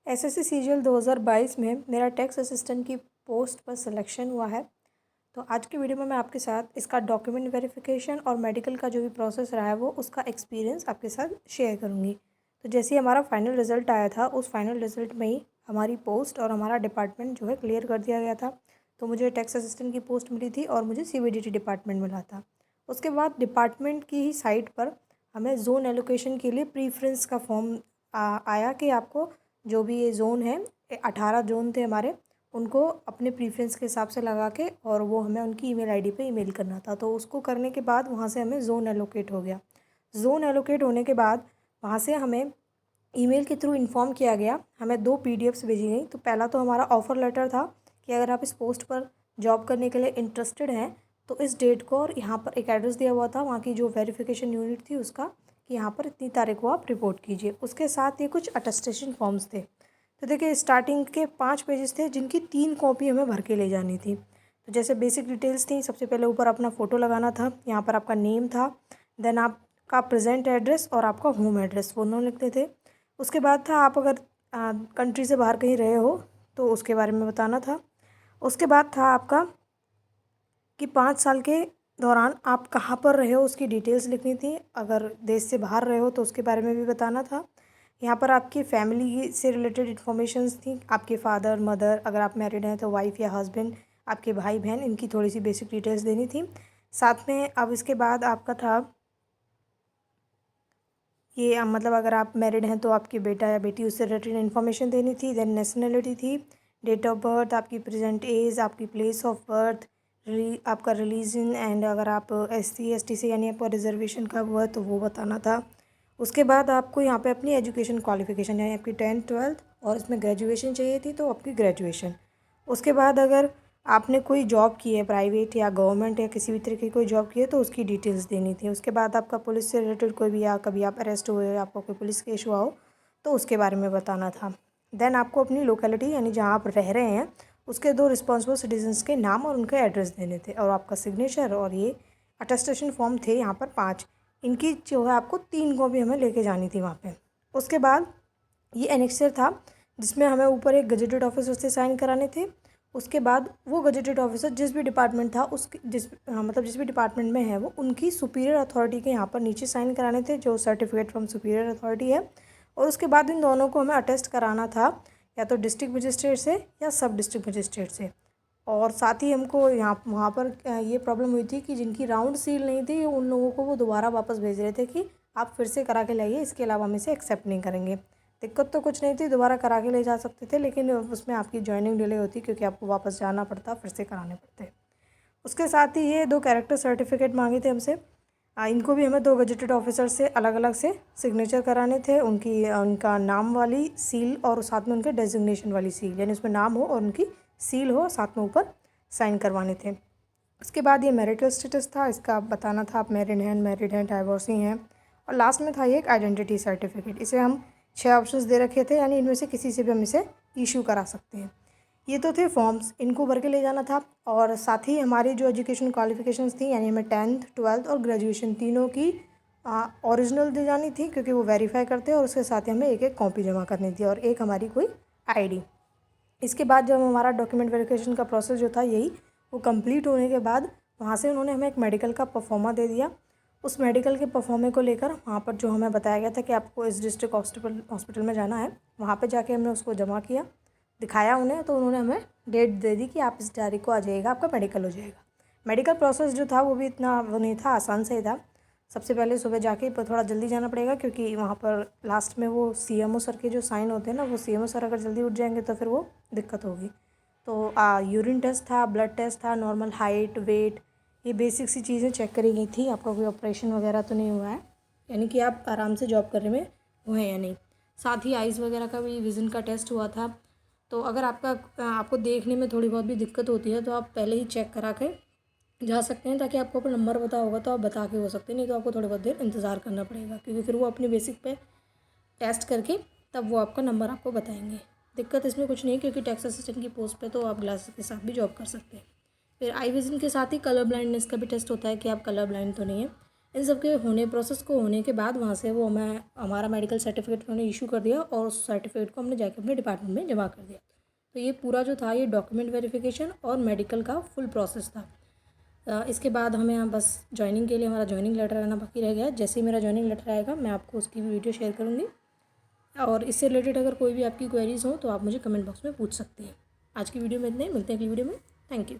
SSC CGL 2022 में मेरा tax assistant की पोस्ट पर सिलेक्शन हुआ है। तो आज की वीडियो में मैं आपके साथ इसका डॉक्यूमेंट वेरिफिकेशन और मेडिकल का जो भी प्रोसेस रहा है वो उसका एक्सपीरियंस आपके साथ शेयर करूँगी। तो जैसे ही हमारा फाइनल रिज़ल्ट आया था, उस फाइनल रिज़ल्ट में ही हमारी पोस्ट और हमारा डिपार्टमेंट जो है क्लियर कर दिया गया था। तो मुझे टैक्स असिस्टेंट की पोस्ट मिली थी और मुझे सीबीडीटी डिपार्टमेंट मिला था। उसके बाद डिपार्टमेंट की ही साइट पर हमें ज़ोन एलोकेशन के लिए प्रीफ्रेंस का फॉर्म आया कि आपको जो भी ये ज़ोन है, 18 ज़ोन थे हमारे, उनको अपने प्रीफ्रेंस के हिसाब से लगा के और वो हमें उनकी ईमेल आईडी पे ईमेल करना था। तो उसको करने के बाद वहाँ से हमें ज़ोन एलोकेट हो गया। ज़ोन एलोकेट होने के बाद वहाँ से हमें ईमेल के थ्रू इन्फॉर्म किया गया, हमें 2 पीडीएफ्स भेजी गई। तो पहला तो हमारा ऑफ़र लेटर था कि अगर आप इस पोस्ट पर जॉब करने के लिए इंटरेस्टेड हैं तो इस डेट को, और यहाँ पर एक एड्रेस दिया हुआ था वहाँ की जो वेरिफिकेशन यूनिट थी उसका, कि यहाँ पर इतनी तारीख को आप रिपोर्ट कीजिए। उसके साथ ये कुछ अटेस्टेशन फॉर्म्स थे। तो देखिए, स्टार्टिंग के 5 पेजेस थे जिनकी 3 कॉपी हमें भर के ले जानी थी। तो जैसे बेसिक डिटेल्स थी, सबसे पहले ऊपर अपना फ़ोटो लगाना था, यहाँ पर आपका नेम था, देन आपका प्रेजेंट एड्रेस और आपका होम एड्रेस वो दोनों लिखते थे। उसके बाद था आप अगर कंट्री से बाहर कहीं रहे हो तो उसके बारे में बताना था। उसके बाद था आपका कि 5 साल के दौरान आप कहाँ पर रहे हो उसकी डिटेल्स लिखनी थी। अगर देश से बाहर रहे हो तो उसके बारे में भी बताना था। यहाँ पर आपकी फैमिली से रिलेटेड इन्फॉर्मेशंस थी, आपके फादर मदर, अगर आप मैरिड हैं तो वाइफ या हस्बैंड, आपके भाई बहन, इनकी थोड़ी सी बेसिक डिटेल्स देनी थी साथ में। अब इसके बाद आपका था ये मतलब अगर आप मैरिड हैं तो आपके बेटा या बेटी, उससे रिलेटेड इन्फॉर्मेशन देनी थी। देन नेशनलिटी थी, डेट ऑफ बर्थ, आपकी प्रेजेंट एज, आपकी प्लेस ऑफ बर्थ, आपका रिलीजन, एंड अगर आप SC ST से यानी आपका रिजर्वेशन का हुआ तो वो बताना था। उसके बाद आपको यहाँ पे अपनी एजुकेशन क्वालिफिकेशन यानी आपकी 10th 12th और इसमें ग्रेजुएशन चाहिए थी तो आपकी ग्रेजुएशन। उसके बाद अगर आपने कोई जॉब की है प्राइवेट या गवर्नमेंट या किसी भी तरीके की कोई जॉब की है तो उसकी डिटेल्स देनी थी। उसके बाद आपका पुलिस से रिलेटेड कोई भी, या कभी आप अरेस्ट हुए या आपका कोई पुलिस केस हुआ हो तो उसके बारे में बताना था। देन आपको अपनी लोकेलिटी यानी जहाँ आप रह रहे हैं उसके 2 रिस्पॉन्सिबल सिटीजन्स के नाम और उनके एड्रेस देने थे, और आपका सिग्नेचर, और ये अटेस्टेशन फॉर्म थे यहाँ पर 5, इनकी जो है आपको 3 कॉपी हमें लेके जानी थी वहाँ पे। उसके बाद ये एनेक्सर था जिसमें हमें ऊपर एक गजेटेड ऑफिसर से साइन कराने थे। उसके बाद वो गजेटेड ऑफिसर जिस भी डिपार्टमेंट था उसके मतलब जिस भी डिपार्टमेंट में है वो, उनकी सुपीरियर अथॉरिटी के यहाँ पर नीचे साइन कराने थे, जो सर्टिफिकेट फ्रॉम सुपीरियर अथॉरिटी है। और उसके बाद इन दोनों को हमें अटेस्ट कराना था या तो डिस्ट्रिक्ट मजिस्ट्रेट से या सब डिस्ट्रिक्ट मजिस्ट्रेट से। और साथ ही हमको यहाँ वहाँ पर ये प्रॉब्लम हुई थी कि जिनकी राउंड सील नहीं थी उन लोगों को वो दोबारा वापस भेज रहे थे कि आप फिर से करा के लाइए, इसके अलावा हम इसे एक्सेप्ट नहीं करेंगे। दिक्कत तो कुछ नहीं थी, दोबारा करा के ले जा सकते थे, लेकिन उसमें आपकी जॉइनिंग डिले होती क्योंकि आपको वापस जाना पड़ता, फिर से कराने पड़ते। उसके साथ ही ये 2 कैरेक्टर सर्टिफिकेट मांगे थे हमसे। इनको भी हमें 2 गजेटेड ऑफिसर से अलग अलग से सिग्नेचर कराने थे, उनका नाम वाली सील और साथ में उनके डेजिग्नेशन वाली सील, यानी उसमें नाम हो और उनकी सील हो, साथ में ऊपर साइन करवाने थे। उसके बाद ये मैरिटल स्टेटस था, इसका बताना था आप मैरिड हैं, अनमैरिड हैं, डाइवोर्सी हैं। और लास्ट में था ये एक आइडेंटिटी सर्टिफिकेट। इसे हम 6 ऑप्शंस दे रखे थे, यानी इनमें से किसी से भी हम इसे इशू करा सकते हैं। ये तो थे फॉर्म्स, इनको भर के ले जाना था। और साथ ही हमारी जो एजुकेशन क्वालिफिकेशंस थी, यानी हमें 10th 12th और ग्रेजुएशन तीनों की ओरिजिनल दी जानी थी क्योंकि वो वेरीफाई करते हैं, और उसके साथ ही हमें एक एक कॉपी जमा करनी थी और एक हमारी कोई आईडी। इसके बाद जब हमारा डॉक्यूमेंट वेरिफिकेशन का प्रोसेस जो था यही वो कंप्लीट होने के बाद वहाँ से उन्होंने हमें एक मेडिकल का परफॉर्मा दे दिया। उस मेडिकल के परफॉर्मे को लेकर वहाँ पर जो हमें बताया गया था कि आपको इस डिस्ट्रिक्ट हॉस्पिटल में जाना है, वहाँ पे जाके हमने उसको जमा किया, दिखाया उन्हें, तो उन्होंने हमें डेट दे दी कि आप इस तारीख को आ जाइएगा, आपका मेडिकल हो जाएगा। मेडिकल प्रोसेस जो था वो भी इतना वो नहीं था, आसान से ही था। सबसे पहले सुबह जाके थोड़ा जल्दी जाना पड़ेगा क्योंकि वहाँ पर लास्ट में वो CMO सर के जो साइन होते हैं ना, वो CMO सर अगर जल्दी उठ जाएंगे तो फिर वो दिक्कत होगी। तो यूरिन टेस्ट था, ब्लड टेस्ट था, नॉर्मल हाइट वेट, ये बेसिक सी चीज़ें चेक करी गई थी। आपका कोई ऑपरेशन वगैरह तो नहीं हुआ है, यानी कि आप आराम से जॉब करने में हुए हैं या नहीं। साथ ही आइज़ वगैरह का भी विज़न का टेस्ट हुआ था। तो अगर आपको देखने में थोड़ी बहुत भी दिक्कत होती है तो आप पहले ही चेक करा के जा सकते हैं, ताकि आपको अपना नंबर पता होगा तो आप बता के हो सकते हैं, नहीं तो आपको थोड़ी बहुत देर इंतज़ार करना पड़ेगा क्योंकि फिर वो अपने बेसिक पे टेस्ट करके तब वो आपका नंबर आपको बताएंगे। दिक्कत इसमें कुछ नहीं क्योंकि टैक्स असिस्टेंट की पोस्ट पे तो आप ग्लासेस के साथ भी जॉब कर सकते हैं। फिर आई विज़न के साथ ही कलर ब्लाइंडनेस का भी टेस्ट होता है कि आप कलर ब्लाइंड तो नहीं है। इन सब के प्रोसेस को होने के बाद वहाँ से वो हमें हमारा मेडिकल सर्टिफिकेट उन्होंने इशू कर दिया और उस सर्टिफिकेट को हमने जाके अपने डिपार्टमेंट में जमा कर दिया। तो ये पूरा जो था ये डॉक्यूमेंट वेरिफिकेशन और मेडिकल का फुल प्रोसेस था। इसके बाद हमें यहाँ बस ज्वाइनिंग के लिए हमारा ज्वाइनिंग लेटर आना बाकी रह गया। जैसे ही मेरा ज्वाइनिंग लेटर आएगा मैं आपको उसकी भी वीडियो शेयर करूँगी, और इससे रिलेटेड अगर कोई भी आपकी क्वेरीज़ हो तो आप मुझे कमेंट बॉक्स में पूछ सकते हैं। आज की वीडियो में इतने ही, मिलते हैं अगली वीडियो में। Thank you.